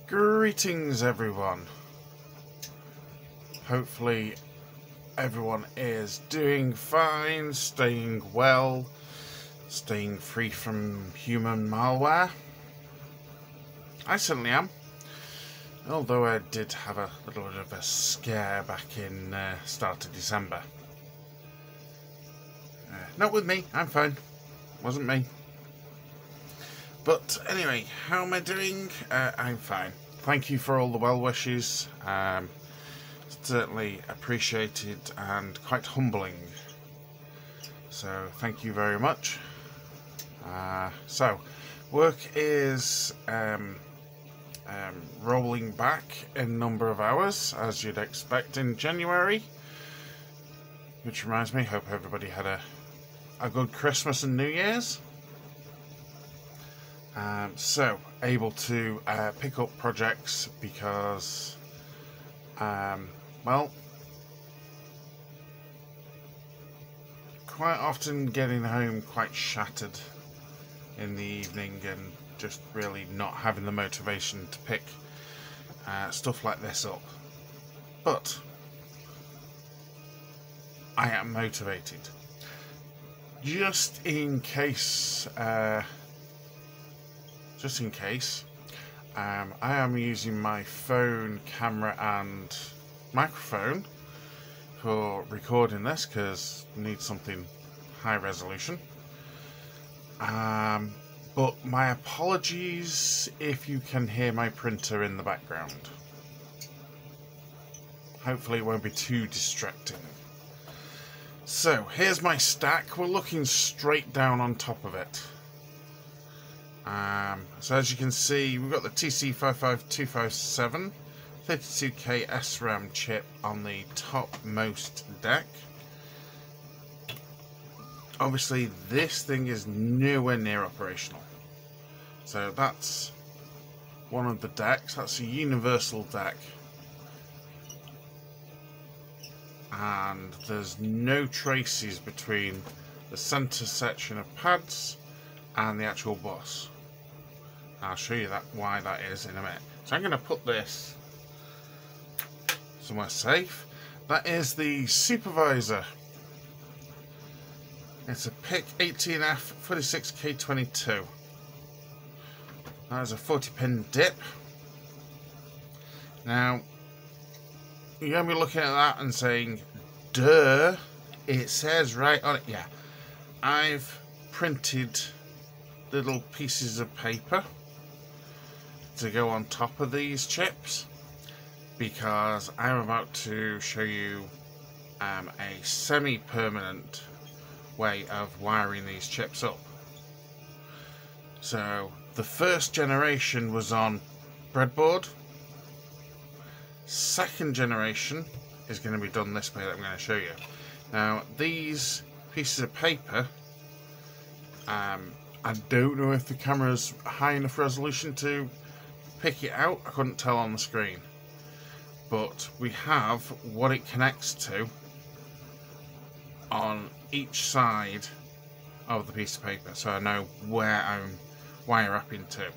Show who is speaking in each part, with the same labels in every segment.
Speaker 1: Greetings everyone. Hopefully everyone is doing fine, staying well, staying free from human malware. I certainly am. Although I did have a little bit of a scare back in start of December. Not with me, I'm fine. Wasn't me. But anyway, how am I doing? I'm fine. Thank you for all the well wishes. Certainly appreciated and quite humbling. So thank you very much. So work is rolling back in number of hours, as you'd expect in January. Which reminds me, hope everybody had a good Christmas and New Year's. So able to pick up projects because, well, quite often getting home quite shattered in the evening and just really not having the motivation to pick stuff like this up. But I am motivated. Just in case, I am using my phone, camera and microphone for recording this because I need something high resolution. But my apologies if you can hear my printer in the background. Hopefully it won't be too distracting. So here's my stack. We're looking straight down on top of it. So as you can see, we've got the TC55257 32K SRAM chip on the topmost deck. Obviously this thing is nowhere near operational. So that's one of the decks. That's a universal deck. And there's no traces between the center section of pads and the actual bus. I'll show you why that is in a minute. So I'm going to put this somewhere safe. That is the supervisor. It's a PIC 18F 46K22. That is a 40-pin dip. Now, you're going to be looking at that and saying, duh, it says right on it. Yeah, I've printed little pieces of paper to go on top of these chips because I'm about to show you a semi-permanent way of wiring these chips up. So the first generation was on breadboard. Second generation is going to be done this way that I'm going to show you. Now these pieces of paper, I don't know if the camera's high enough resolution to pick it out. I couldn't tell on the screen. But we have what it connects to on each side of the piece of paper, so I know where I'm wire wrapping to.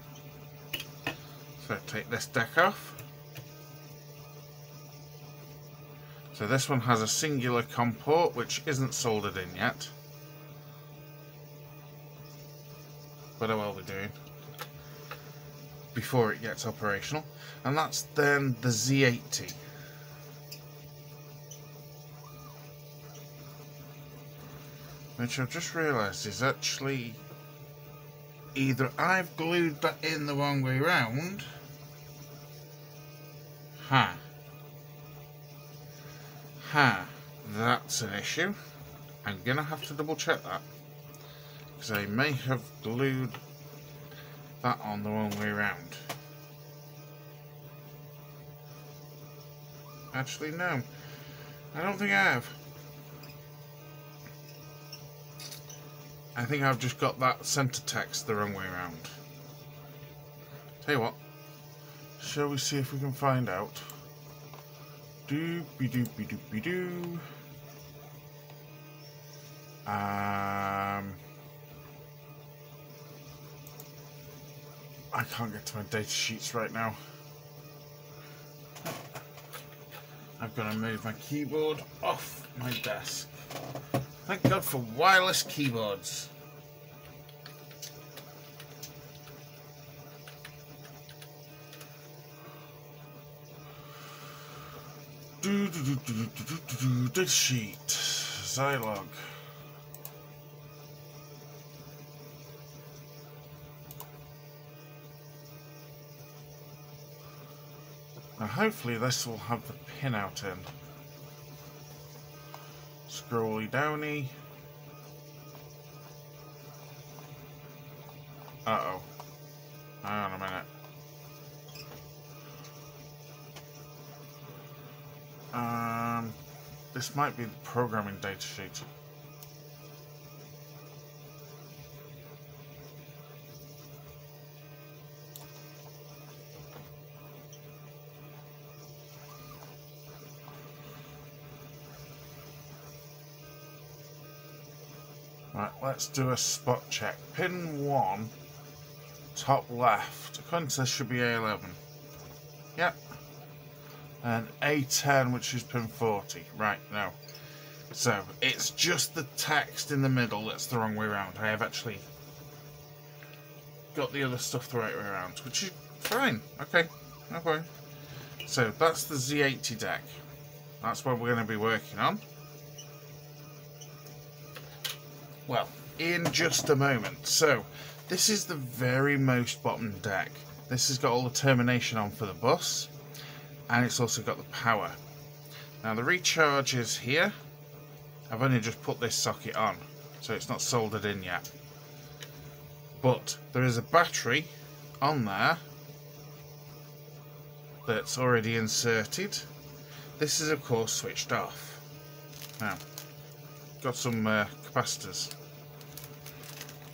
Speaker 1: So take this deck off. So this one has a singular COM port which isn't soldered in yet, but I will be doing before it gets operational, and that's then the Z80. Which I've just realised is actually either I've glued that in the wrong way round. That's an issue. I'm gonna have to double check that because I may have glued that on the wrong way round. Actually, no, I don't think I have. I think I've just got that center text the wrong way around. Tell you what, shall we see if we can find out? Doopy-doopy-doopy-doo. I can't get to my data sheets right now. I've got to move my keyboard off my desk. Thank God for wireless keyboards. Data sheet, Zilog. Now hopefully this will have the pin out in. Scrolly downy. Uh-oh. Hang on a minute. This might be the programming data sheet. Right, let's do a spot check. Pin 1, top left. According to this should be A11. Yep. And A10, which is pin 40. Right, no. So, it's just the text in the middle that's the wrong way around. I have actually got the other stuff the right way around, which is fine. Okay, okay. So, that's the Z80 deck. That's what we're going to be working on. Well, in just a moment. So, this is the very most bottom deck. This has got all the termination on for the bus, and it's also got the power. Now, the recharge is here. I've only just put this socket on, so it's not soldered in yet. But there is a battery on there that's already inserted. This is, of course, switched off. Now, got some capacitors.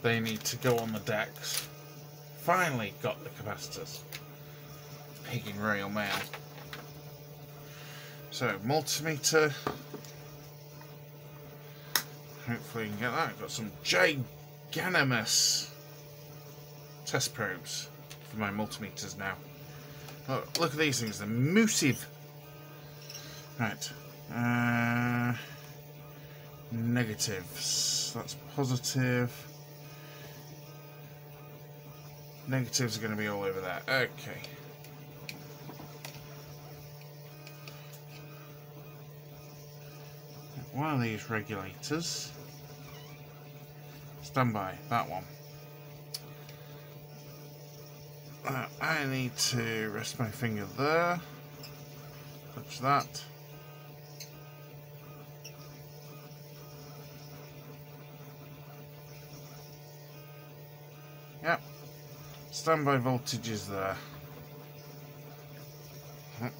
Speaker 1: They need to go on the decks. Finally got the capacitors. Pig in Royal Mail. So, multimeter. Hopefully you can get that. Got some giganimous test probes for my multimeters now. Oh, look at these things, they're massive. Right. Negatives. That's positive. Negatives are going to be all over there. Okay. One of these regulators. Stand by, that one. I need to rest my finger there. Touch that. Yep. Standby voltage is there. Let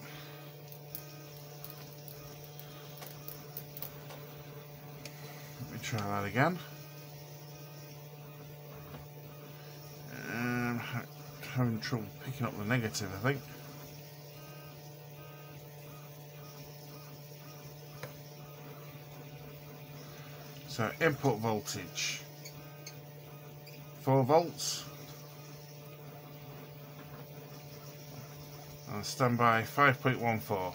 Speaker 1: me try that again. Having trouble picking up the negative, I think. So input voltage 4 volts. And standby 5.14.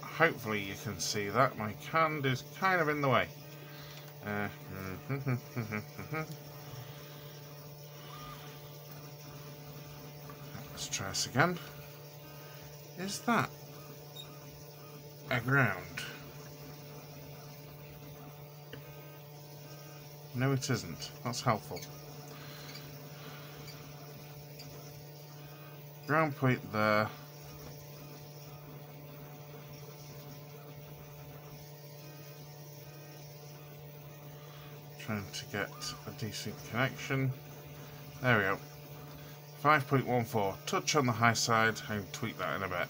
Speaker 1: Hopefully you can see that. My hand is kind of in the way. Let's try this again. Is that a ground? No, it isn't. That's helpful. Ground point there. Trying to get a decent connection. There we go. 5.14. Touch on the high side. I can tweak that in a bit.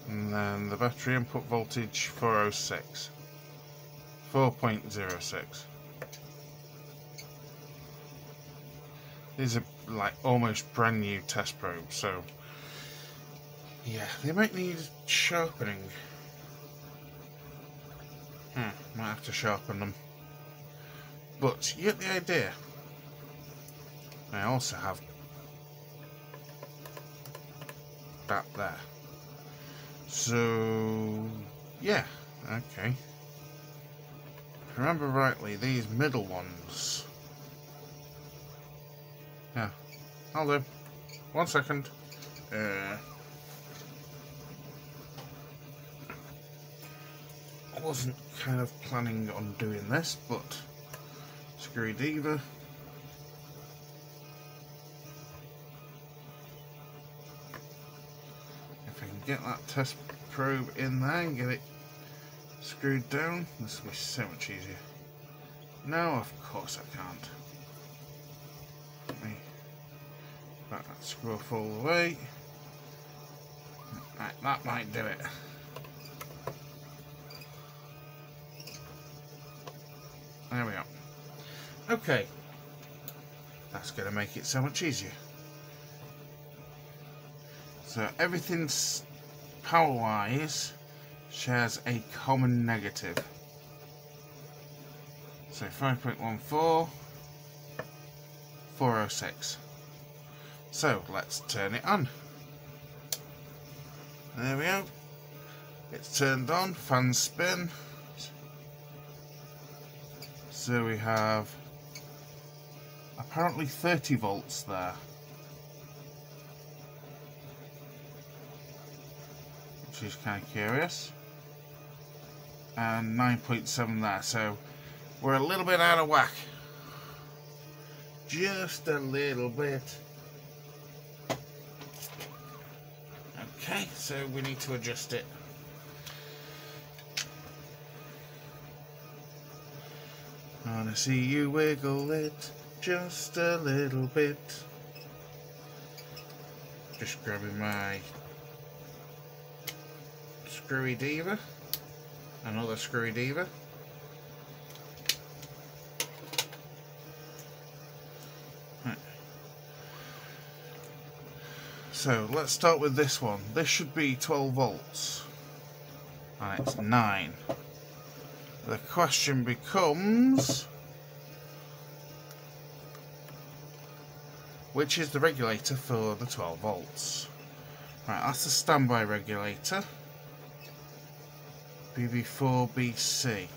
Speaker 1: And then the battery input voltage 406. 4.06. These are like almost brand new test probes, so yeah, they might need sharpening. Might have to sharpen them. But you get the idea. I also have that there. So, yeah, okay. If I remember rightly, these middle ones. Yeah, I'll do. 1 second. I wasn't kind of planning on doing this, but screwdriver. If I can get that test probe in there and get it screwed down, this will be so much easier. No, of course I can't. Let me back that screw off all the way. Right, that might do it. There we go. Okay. That's going to make it so much easier. So everything's power-wise shares a common negative. So 5.14, 406. So let's turn it on. There we go. It's turned on, fans spin. So we have apparently 30 volts there. Which is kind of curious. And 9.7 there, so we're a little bit out of whack. Just a little bit. Okay, so we need to adjust it. I wanna see you wiggle it just a little bit. Just grabbing my screwy diva, another screwy diva. Right. So let's start with this one. This should be 12 volts, and it's 9. The question becomes, which is the regulator for the 12 volts? Right, that's the standby regulator. BB4BC.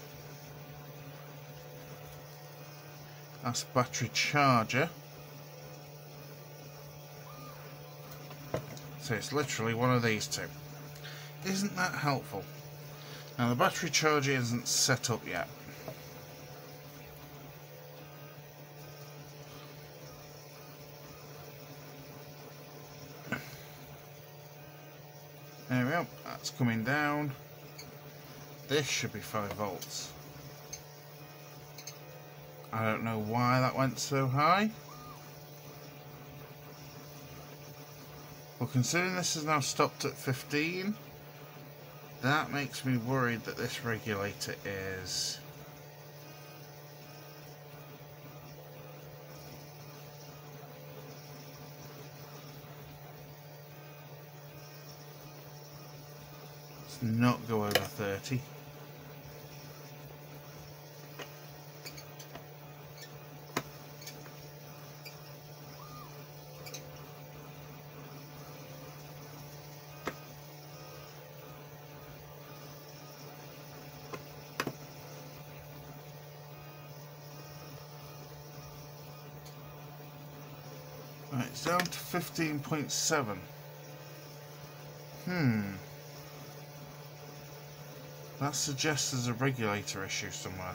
Speaker 1: That's battery charger. So it's literally one of these two. Isn't that helpful? Now the battery charger isn't set up yet. There we go, that's coming down. This should be 5 volts. I don't know why that went so high. Well, considering this is now stopped at 15, that makes me worried that this regulator is not go over 30. Right, it's down to 15.7. That suggests there's a regulator issue somewhere.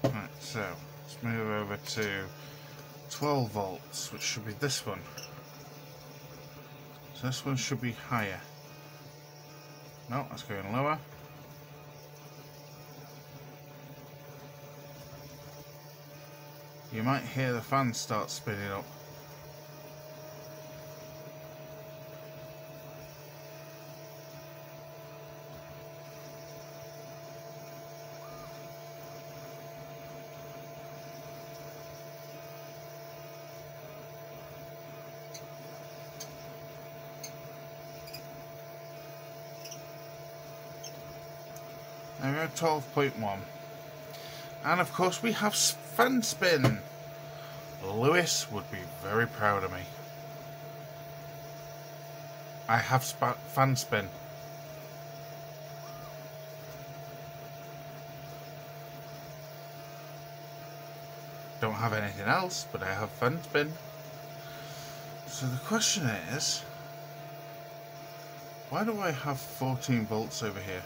Speaker 1: Right, so let's move over to 12 volts, which should be this one. So this one should be higher. No, that's going lower. You might hear the fan start spinning up. There we go, 12.1. And of course we have fan spin. Lewis would be very proud of me. I have fan spin. Don't have anything else, but I have fan spin. So the question is, why do I have 14 volts over here?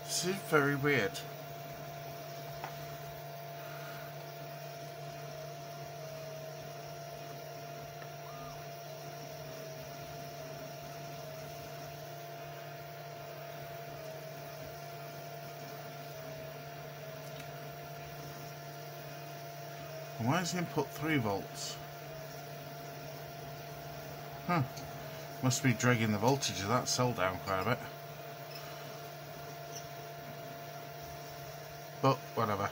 Speaker 1: This is very weird. Why is the input 3 volts? Huh. Must be dragging the voltage of that cell down quite a bit. But whatever.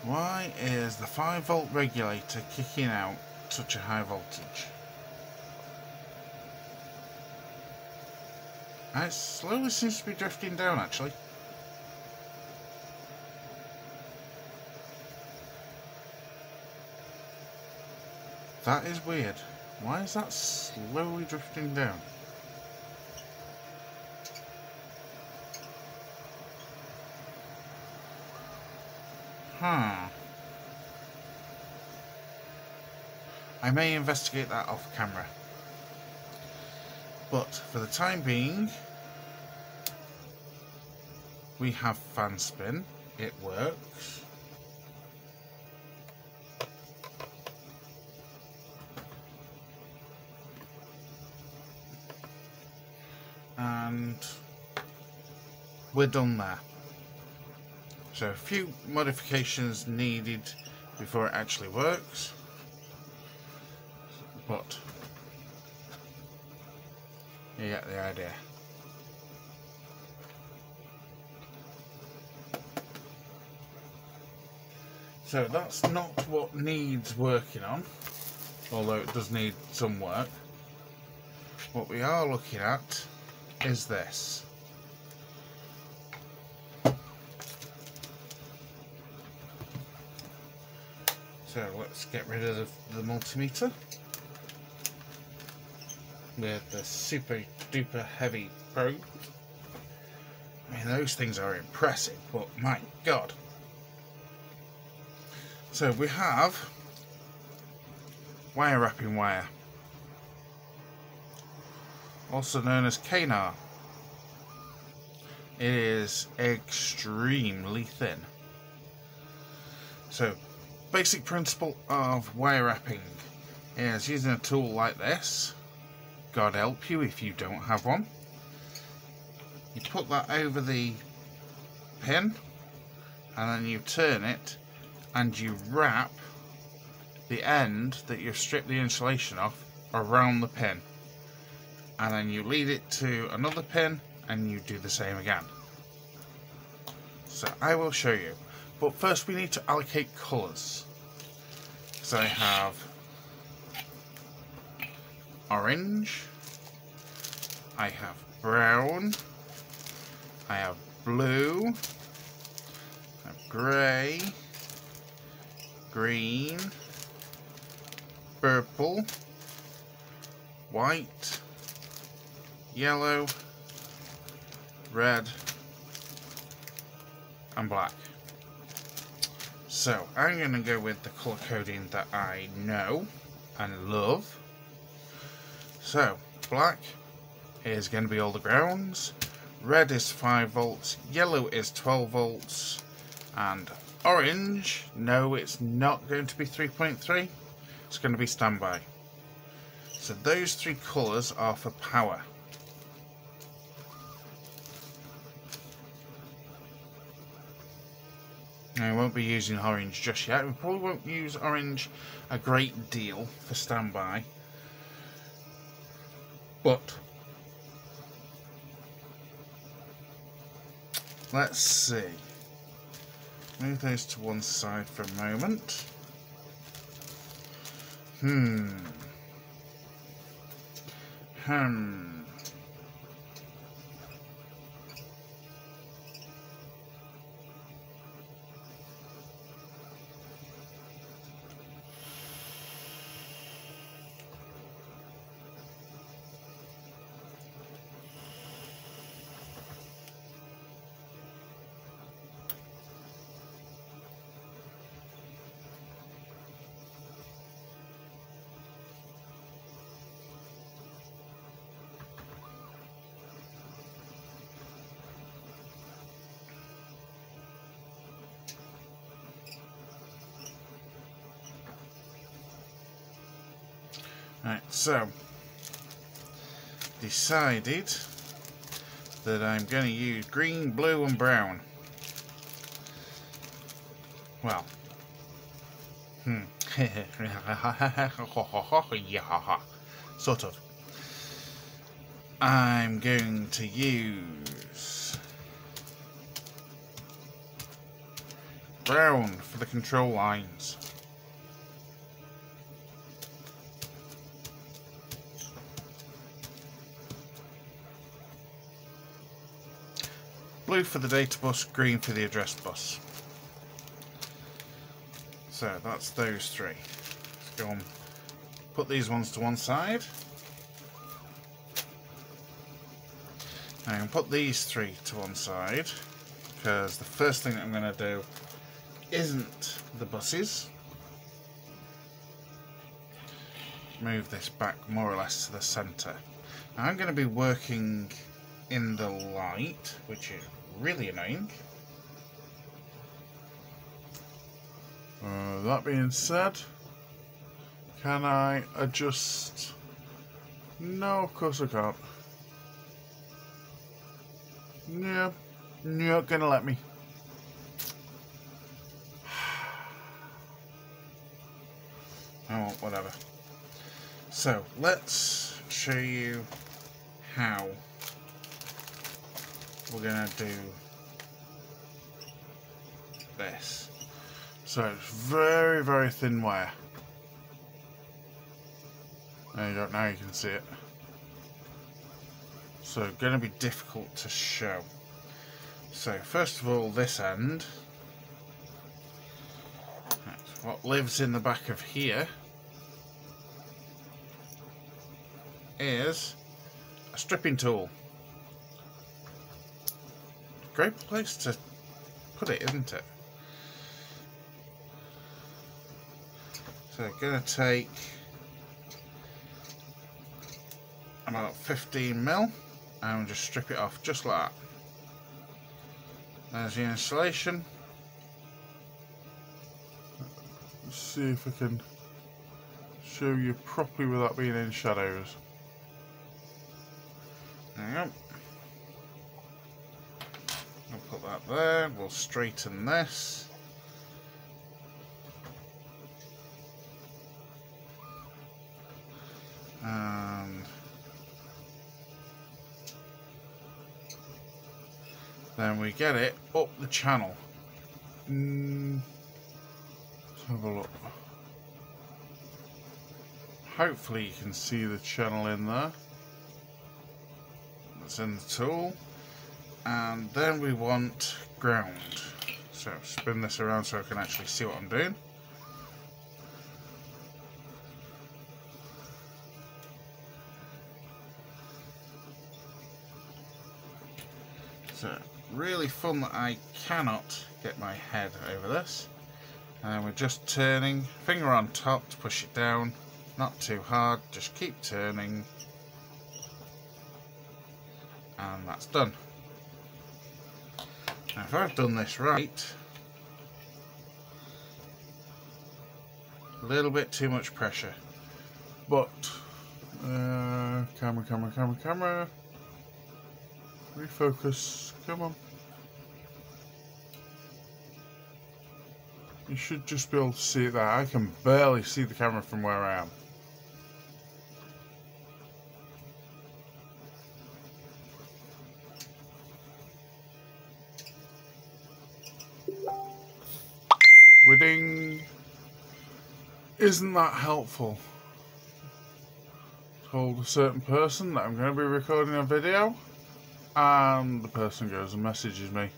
Speaker 1: Why is the 5-volt regulator kicking out such a high voltage? It slowly seems to be drifting down actually. That is weird. Why is that slowly drifting down? I may investigate that off camera. But for the time being, we have fan spin. It works. And we're done there. So a few modifications needed before it actually works, but you get the idea. So that's not what needs working on, although it does need some work. What we are looking at is this. So let's get rid of the multimeter with the super duper heavy probe. I mean, those things are impressive, but my god. So we have wire wrapping wire, also known as KNAR. It is extremely thin. So basic principle of wire wrapping is using a tool like this. God help you if you don't have one. You put that over the pin and then you turn it and you wrap the end that you've stripped the insulation off around the pin, and then you lead it to another pin and you do the same again. So I will show you, but first we need to allocate colours. So I have orange, I have brown, I have blue, I have grey, green, purple, white, yellow, red and black. So I'm going to go with the colour coding that I know and love. So black is going to be all the grounds, red is 5 volts, yellow is 12 volts, and orange, no, it's not going to be 3.3, it's going to be standby. So those three colours are for power. Now, I won't be using orange just yet. We probably won't use orange a great deal for standby, but let's see. move those to one side for a moment. Right, so decided that I'm going to use green, blue and brown. Well, sort of. I'm going to use brown for the control lines. Blue for the data bus, green for the address bus. So that's those three. Let's go and put these ones to one side. I can put these three to one side because the first thing that I'm going to do isn't the buses. Move this back more or less to the centre. Now I'm going to be working in the light, which is really annoying. That being said, can I adjust? No, of course I can't. Yeah, not gonna let me. Oh, whatever. So, let's show you how we're gonna do this. So it's very, very thin wire. There you go, now you can see it. So gonna be difficult to show. So first of all, this end, what lives in the back of here is a stripping tool. Great place to put it, isn't it? So gonna take about 15mm and just strip it off just like that. There's the installation. Let's see if I can show you properly without being in shadows. There you go. I'll put that there. We'll straighten this. And then we get it up the channel. Let's have a look. Hopefully you can see the channel in there. That's in the tool. And then we want ground. So spin this around so I can actually see what I'm doing. So really fun that I cannot get my head over this. And we're just turning, finger on top to push it down, not too hard, just keep turning, and that's done. Now if I've done this right, a little bit too much pressure, but camera, refocus, come on. You should just be able to see it there. I can barely see the camera from where I am. ding. Isn't that helpful? Told a certain person that I'm going to be recording a video, and the person goes and messages me.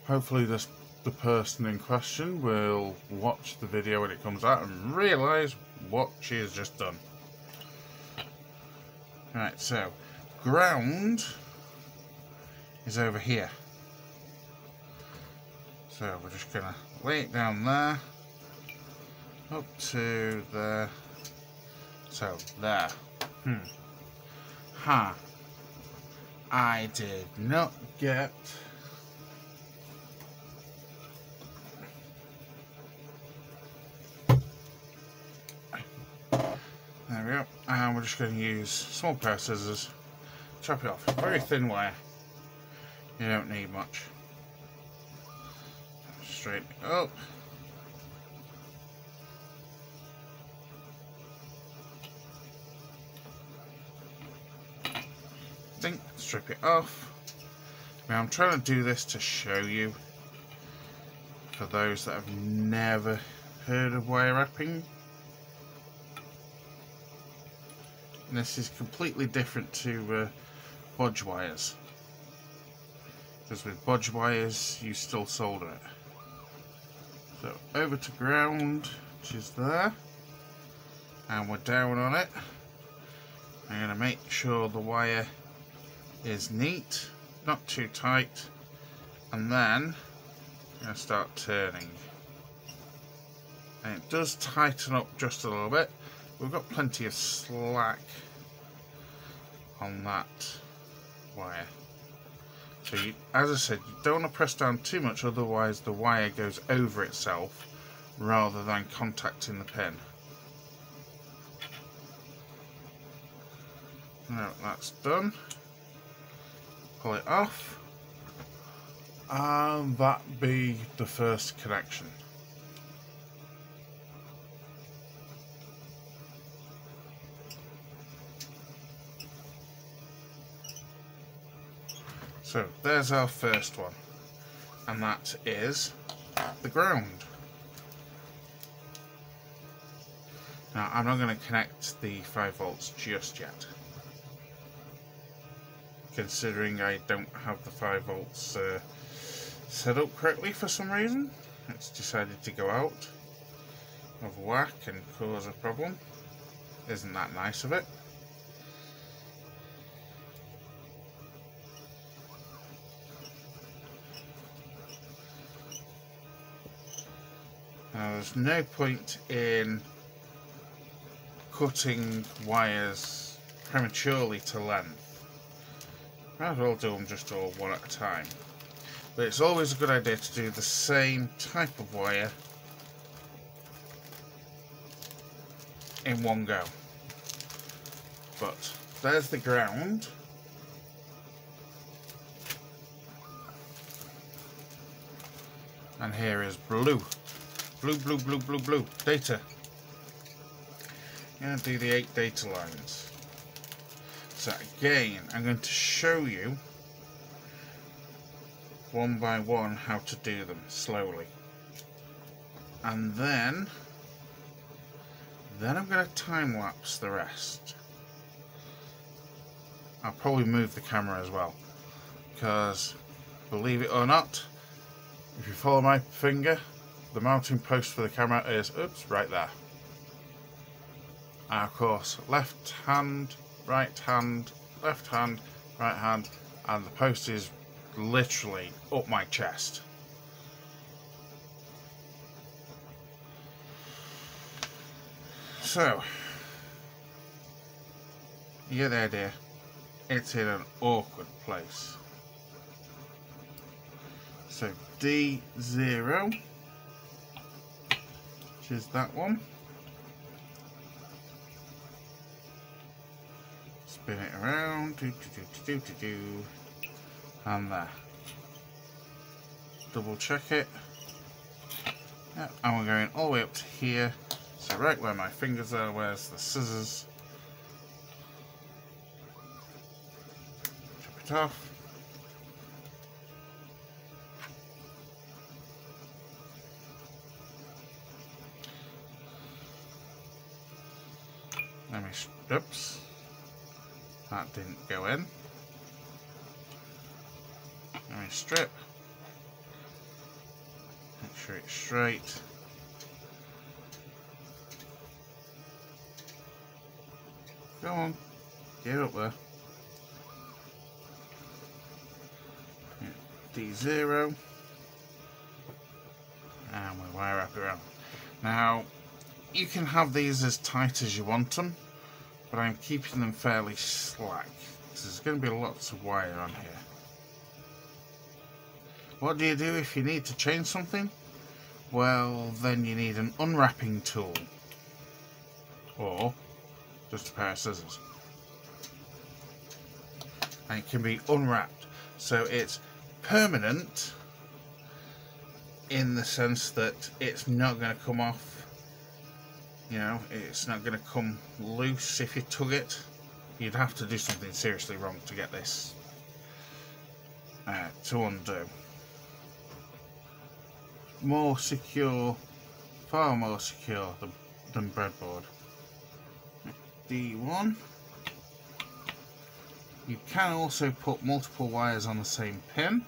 Speaker 1: Hopefully the person in question will watch the video when it comes out and realise what she has just done. Right, so ground is over here. So we're just going to lay it down there, up to there, so there. I did not get there we go, and we're just going to use small pair of scissors, chop it off. Very thin wire, you don't need much. Straighten it up. Strip it off. Now I'm trying to do this to show you, for those that have never heard of wire wrapping. And this is completely different to budge wires, because with budge wires you still solder it. So over to ground, which is there, and we're down on it. I'm going to make sure the wire is neat, not too tight, and then I'm going to start turning. And it does tighten up just a little bit. We've got plenty of slack on that wire. So you, as I said, you don't want to press down too much, otherwise the wire goes over itself rather than contacting the pin. Now that's done. Pull it off, and that be the first connection. So there's our first one, and that is the ground. Now I'm not going to connect the 5 volts just yet, considering I don't have the 5 volts set up correctly for some reason. It's decided to go out of whack and cause a problem. Isn't that nice of it? Now there's no point in cutting wires prematurely to length. Might as well do them just all one at a time. But it's always a good idea to do the same type of wire in one go. But there's the ground. And here is blue. Blue, blue, blue, blue, blue. Data. I'm going to do the 8 data lines. So again, I'm going to show you one by one how to do them slowly, and then I'm going to time lapse the rest. I'll probably move the camera as well, because believe it or not, if you follow my finger, the mounting post for the camera is right there. And of course, left hand, right hand, left hand, right hand, and the post is literally up my chest. So, you get the idea. It's in an awkward place. So D0, which is that one. Spin it around, and there. Double check it. Yep. And we're going all the way up to here. So right where my fingers are, where's the scissors? Chop it off. Oops. That didn't go in. Let me strip. Make sure it's straight. Go on. Get up there. D0. And we wire up around. Now, you can have these as tight as you want them, but I'm keeping them fairly slack, because there's going to be lots of wire on here. What do you do if you need to change something? Well, then you need an unwrapping tool, or just a pair of scissors. And it can be unwrapped, so it's permanent in the sense that it's not going to come off. You know, it's not going to come loose if you tug it. You'd have to do something seriously wrong to get this to undo. More secure, far more secure than breadboard. D1. You can also put multiple wires on the same pin.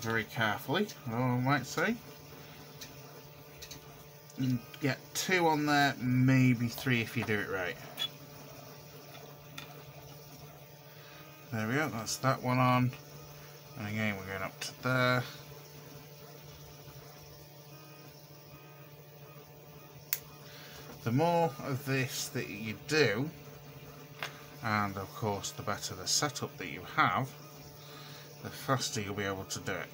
Speaker 1: Very carefully, I might say. You get 2 on there, maybe 3 if you do it right. There we go, that's that one on. And again, we're going up to there. The more of this that you do, and of course the better the setup that you have, the faster you'll be able to do it.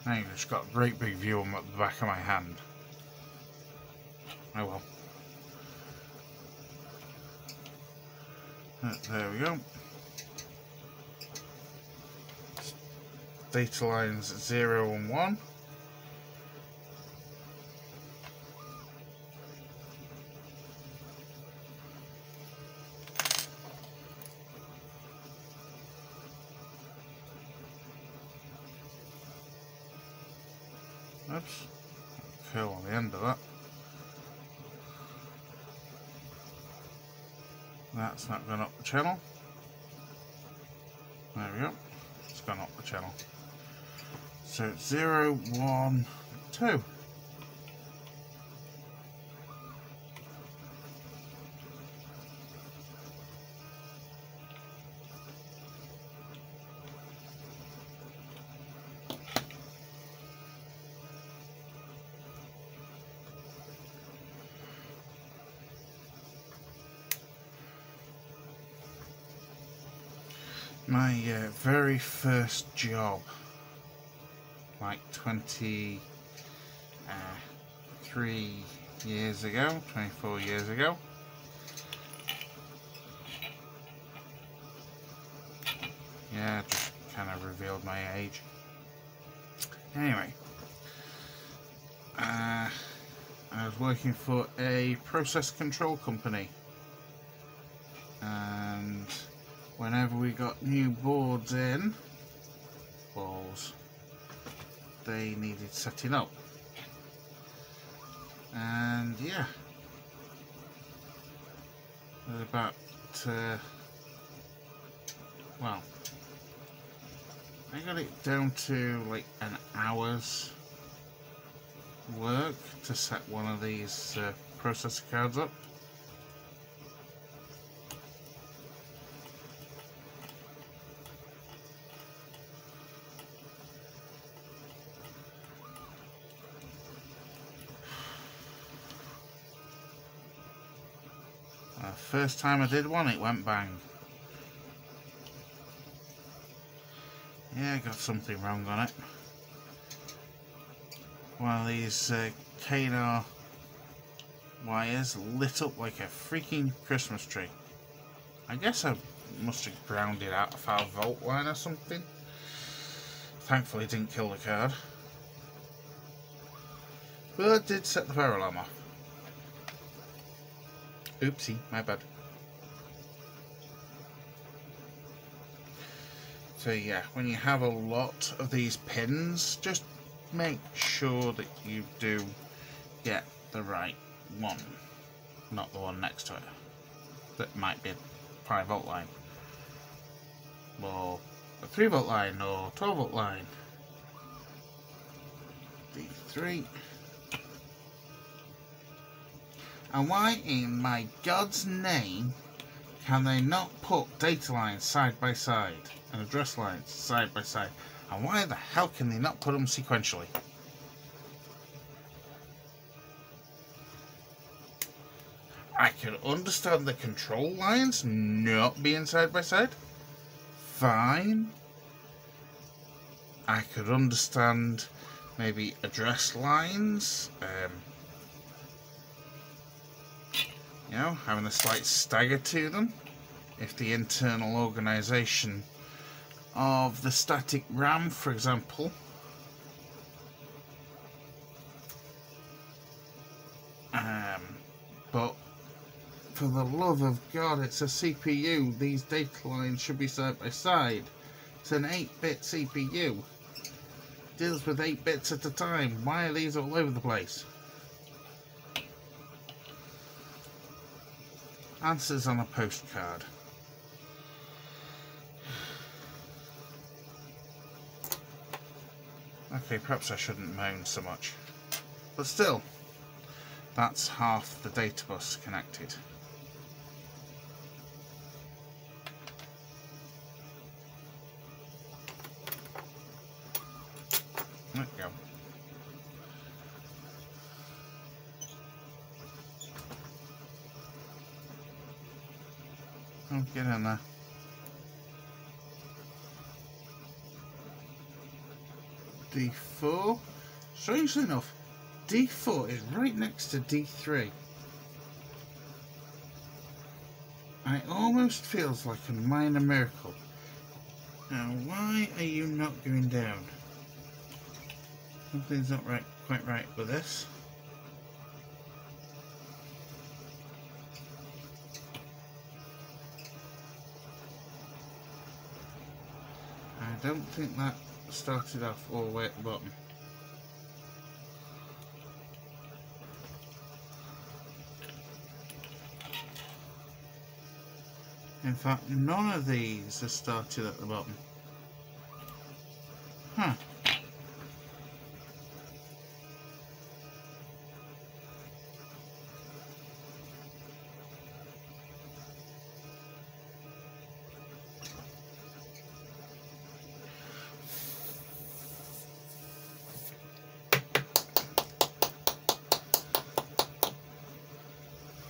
Speaker 1: Now you've just got a great big view on the back of my hand. Oh well. There we go. Data lines 0 and 1. Oops, curl on the end of that. That's not gone up the channel. There we go, it's gone up the channel. So it's 0, 1, 2. My very first job, like 23 years ago, 24 years ago. Yeah, just kind of revealed my age. Anyway, I was working for a process control company, and whenever we got new boards in, they needed setting up. And yeah, about, well, I got it down to like an hour's work to set one of these processor cards up. First time I did one, it went bang. Yeah, I got something wrong on it. One of these Canar wires lit up like a freaking Christmas tree. I guess I must have ground it out of our vault line or something. Thankfully it didn't kill the card. But it did set the fire alarm off. Oopsie, my bad. So yeah, when you have a lot of these pins, just make sure that you do get the right one, not the one next to it. That might be a 5 volt line, or a 3 volt line, or 12 volt line. D3. And why in my God's name can they not put data lines side by side and address lines side by side? And why the hell can they not put them sequentially? I can understand the control lines not being side by side. Fine. I could understand maybe address lines, you know, having a slight stagger to them if the internal organisation of the static RAM, for example, but for the love of God, it's a CPU. These data lines should be side by side. It's an 8-bit CPU. Deals with 8 bits at a time. Why are these all over the place? Answers on a postcard. Okay, perhaps I shouldn't moan so much. But still, that's half the data bus connected. There we go. Oh, get in there. D4. Strangely enough, D4 is right next to D3. And it almost feels like a minor miracle. Now, why are you not going down? Something's not quite right with this. I don't think that started off all the way at the bottom. In fact, none of these are started at the bottom. Huh.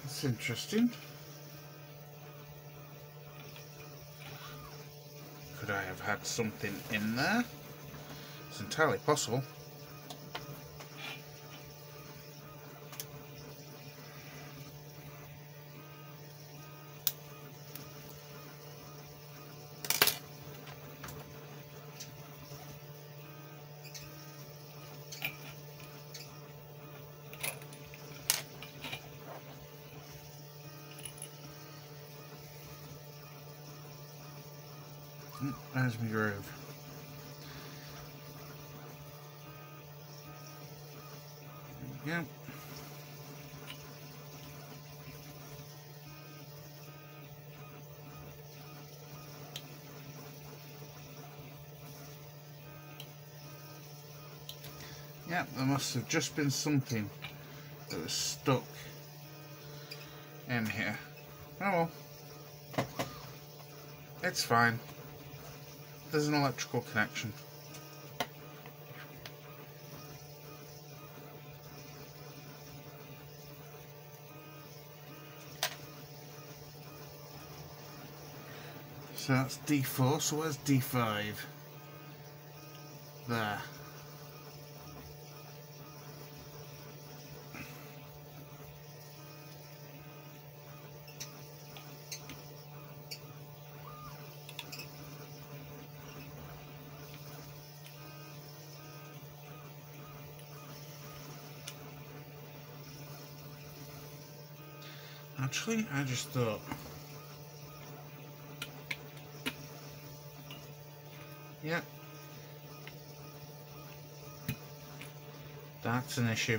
Speaker 1: That's interesting. Could I have had something in there? It's entirely possible. There's my groove. There we go. Yep, there must have just been something that was stuck in here. Oh well. It's fine. There's an electrical connection. So that's D4, so where's D5? There. Actually, I just thought... Yeah. That's an issue.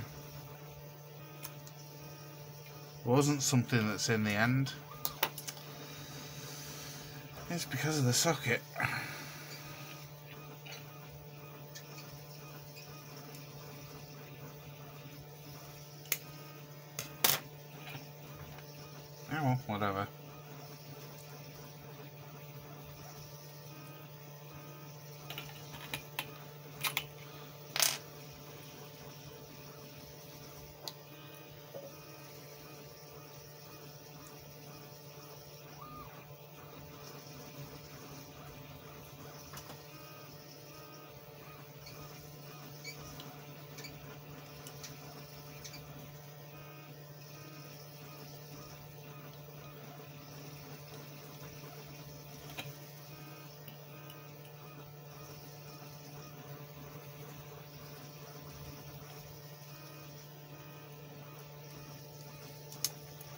Speaker 1: Wasn't something that's in the end. It's because of the socket. Oh well, whatever.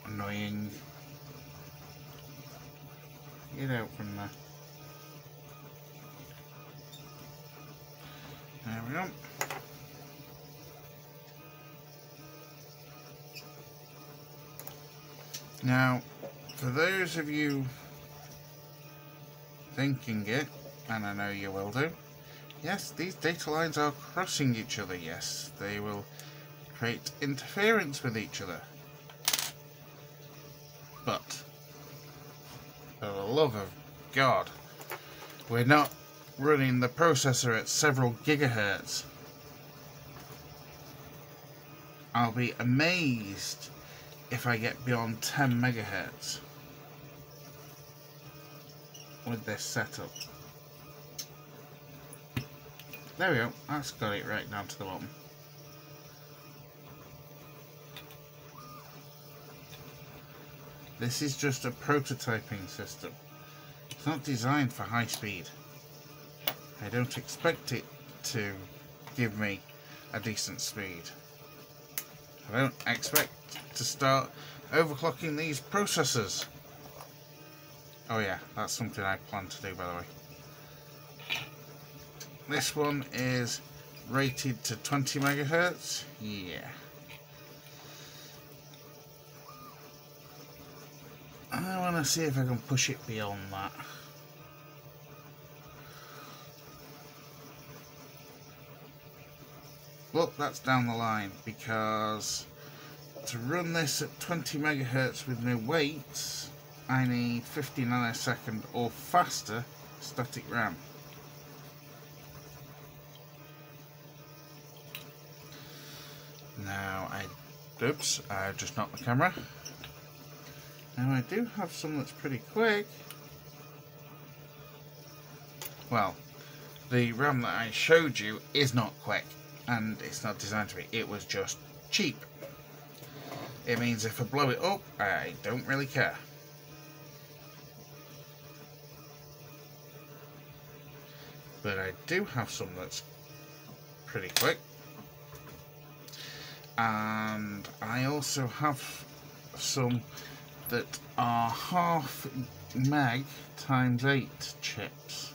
Speaker 1: Annoying. Get out from there. There we go. Now, for those of you thinking it, and I know you will do, yes, these data lines are crossing each other. Yes, they will create interference with each other. But, for the love of God, we're not running the processor at several gigahertz. I'll be amazed if I get beyond 10 megahertz with this setup. There we go, that's got it right down to the bottom. This is just a prototyping system. It's not designed for high speed. I don't expect it to give me a decent speed. I don't expect to start overclocking these processors. Oh yeah, that's something I plan to do, by the way. This one is rated to 20 megahertz. Yeah. I want to see if I can push it beyond that. Well, that's down the line, because to run this at 20 megahertz with no weights, I need 50 nanosecond or faster static RAM. Now, oops, I just knocked the camera. Now I do have some that's pretty quick. Well, the RAM that I showed you is not quick, and it's not designed to be. It was just cheap. It means if I blow it up, I don't really care. But I do have some that's pretty quick. And I also have some that are half meg times 8 chips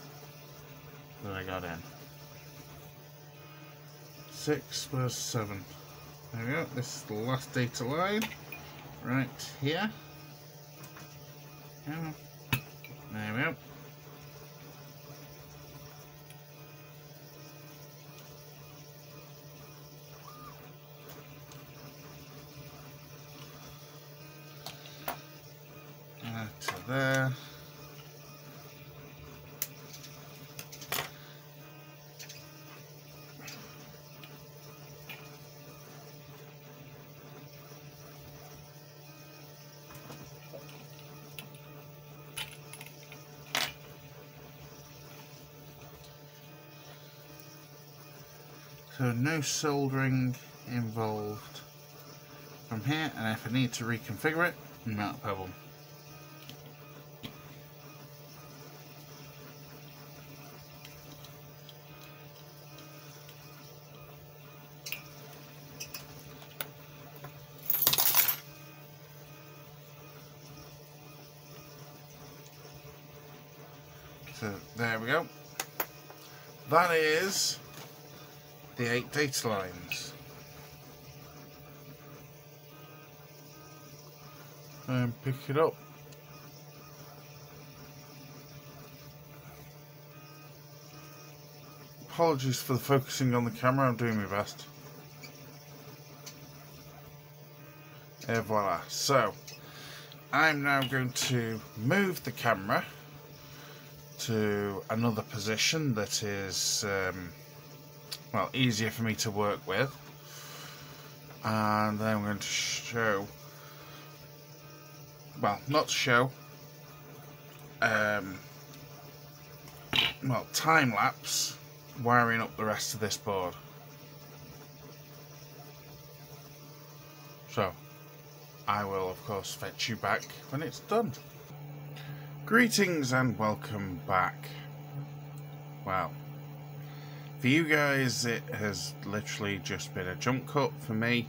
Speaker 1: that I got in. 6 was 7. There we go, this is the last data line right here. There we go. To there. So no soldering involved from here, and if I need to reconfigure it, not a problem. So there we go. That is the 8 data lines. And pick it up. Apologies for the focusing on the camera, I'm doing my best. Et voila. So, I'm now going to move the camera to another position that is, well, easier for me to work with. And then I'm going to show, well, not show, well, time-lapse wiring up the rest of this board. So, I will of course fetch you back when it's done. Greetings and welcome back. Well, for you guys it has literally just been a jump cut. For me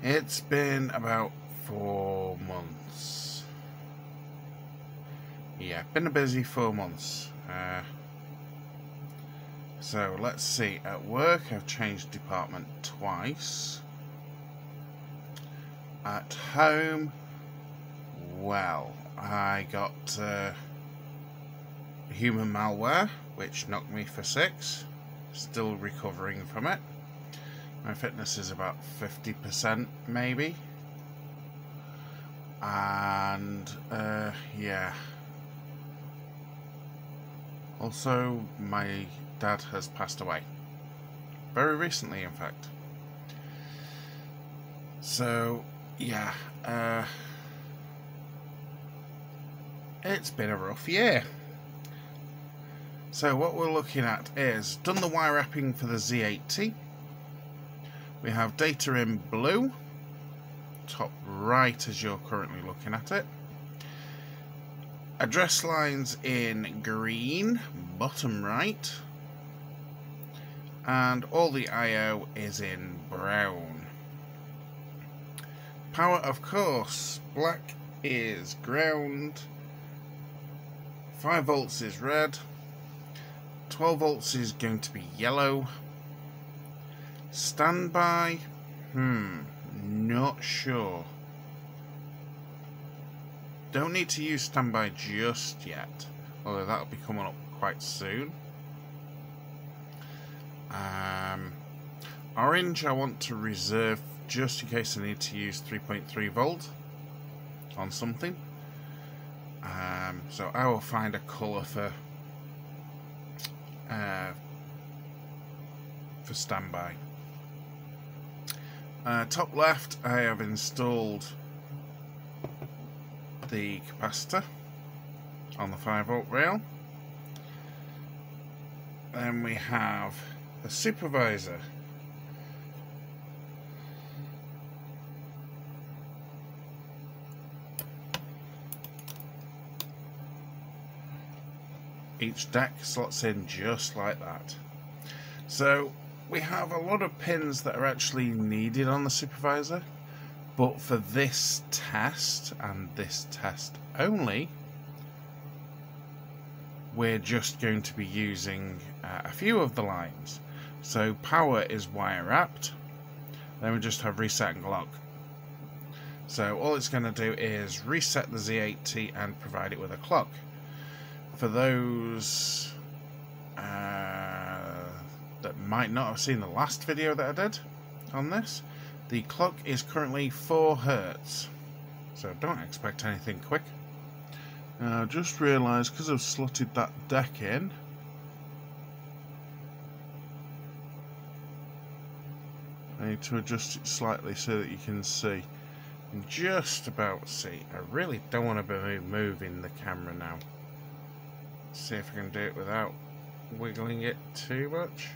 Speaker 1: it's been about 4 months. Yeah, been a busy 4 months. So let's see, at work I've changed department twice. At home, well, I got human malware, which knocked me for 6. Still recovering from it. My fitness is about 50% maybe. And yeah. Also, my dad has passed away. Very recently, in fact. So, yeah. It's been a rough year. So what we're looking at is, done the wire wrapping for the Z80. We have data in blue, top right as you're currently looking at it. Address lines in green, bottom right. And all the I/O is in brown. Power, of course, black is ground, 5 volts is red, 12 volts is going to be yellow. Standby, not sure. Don't need to use standby just yet, although that'll be coming up quite soon. Orange I want to reserve just in case I need to use 3.3 volt on something. So I will find a colour for standby. Top left I have installed the capacitor on the 5 volt rail. Then we have the supervisor. Each deck slots in just like that. So we have a lot of pins that are actually needed on the supervisor, but for this test and this test only, we're just going to be using a few of the lines. So power is wire wrapped, then we just have reset and lock. So all it's going to do is reset the Z80 and provide it with a clock. For those that might not have seen the last video that I did on this, the clock is currently 4 Hz, so don't expect anything quick. Now I just realised, because I've slotted that deck in, I need to adjust it slightly so that you can see. You can just about see. I really don't want to be moving the camera now. See if I can do it without wiggling it too much.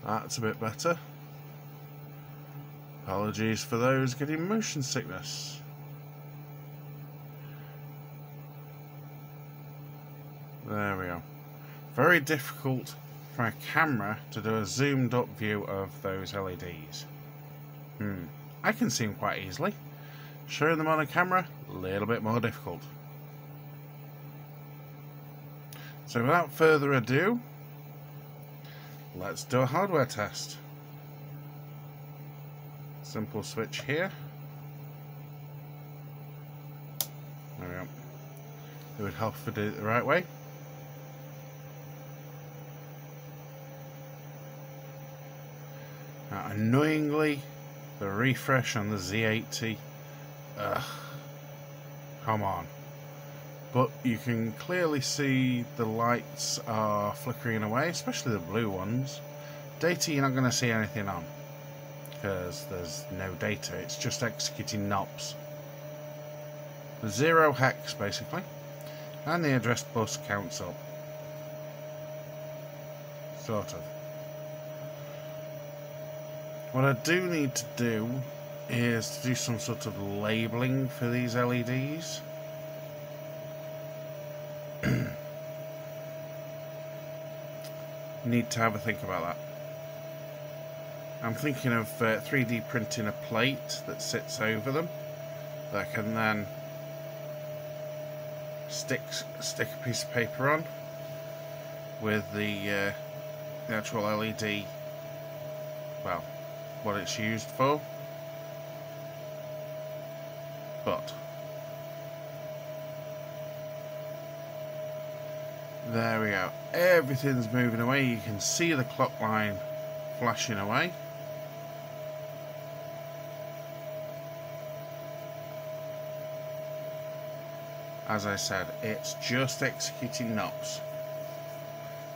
Speaker 1: That's a bit better. Apologies for those getting motion sickness. There we go. Very difficult for a camera to do a zoomed up view of those LEDs. I can see them quite easily. Showing them on a camera, a little bit more difficult. So without further ado, let's do a hardware test. Simple switch here. There we go. It would help if we did it the right way. Now, annoyingly, the refresh on the Z80, come on. But you can clearly see the lights are flickering away, especially the blue ones. Data you're not going to see anything on, because there's no data, it's just executing knobs. 0 hex basically, and the address bus counts up. Sort of. What I do need to do is to do some sort of labelling for these LEDs. Need to have a think about that. I'm thinking of 3D printing a plate that sits over them that I can then stick a piece of paper on with the actual LED, well, what it's used for. But there we go, everything's moving away. You can see the clock line flashing away. As I said, it's just executing knobs,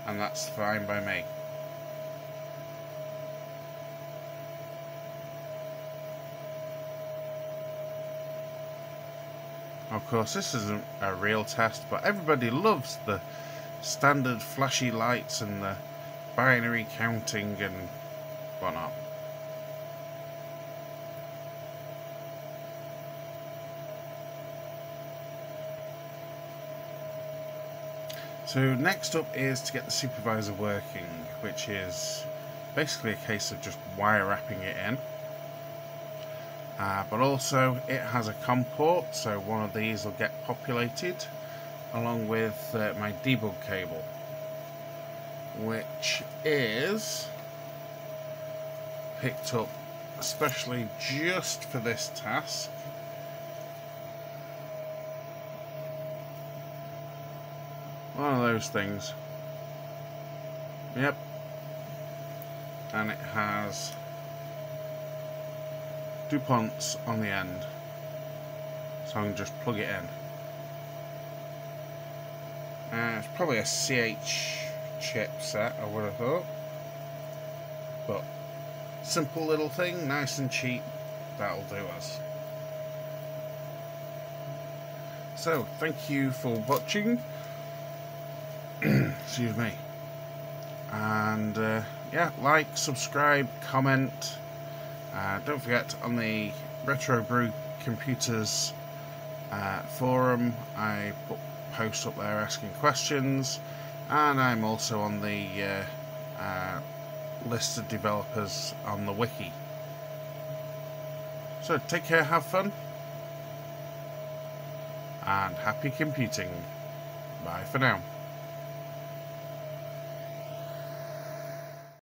Speaker 1: and that's fine by me. Of course, this isn't a real test, but everybody loves the standard flashy lights and the binary counting and whatnot. So next up is to get the supervisor working, which is basically a case of just wire wrapping it in. But also it has a COM port, so one of these will get populated along with my debug cable, which is picked up especially just for this task. One of those things. Yep. And it has DuPonts on the end, so I can just plug it in. It's probably a CH chipset, I would have thought, but simple little thing, nice and cheap, that'll do us. So thank you for watching. Excuse me. And yeah, like, subscribe, comment. Don't forget, on the Retro Brew Computers forum, I put posts up there asking questions, and I'm also on the list of developers on the wiki. So take care, have fun, and happy computing. Bye for now.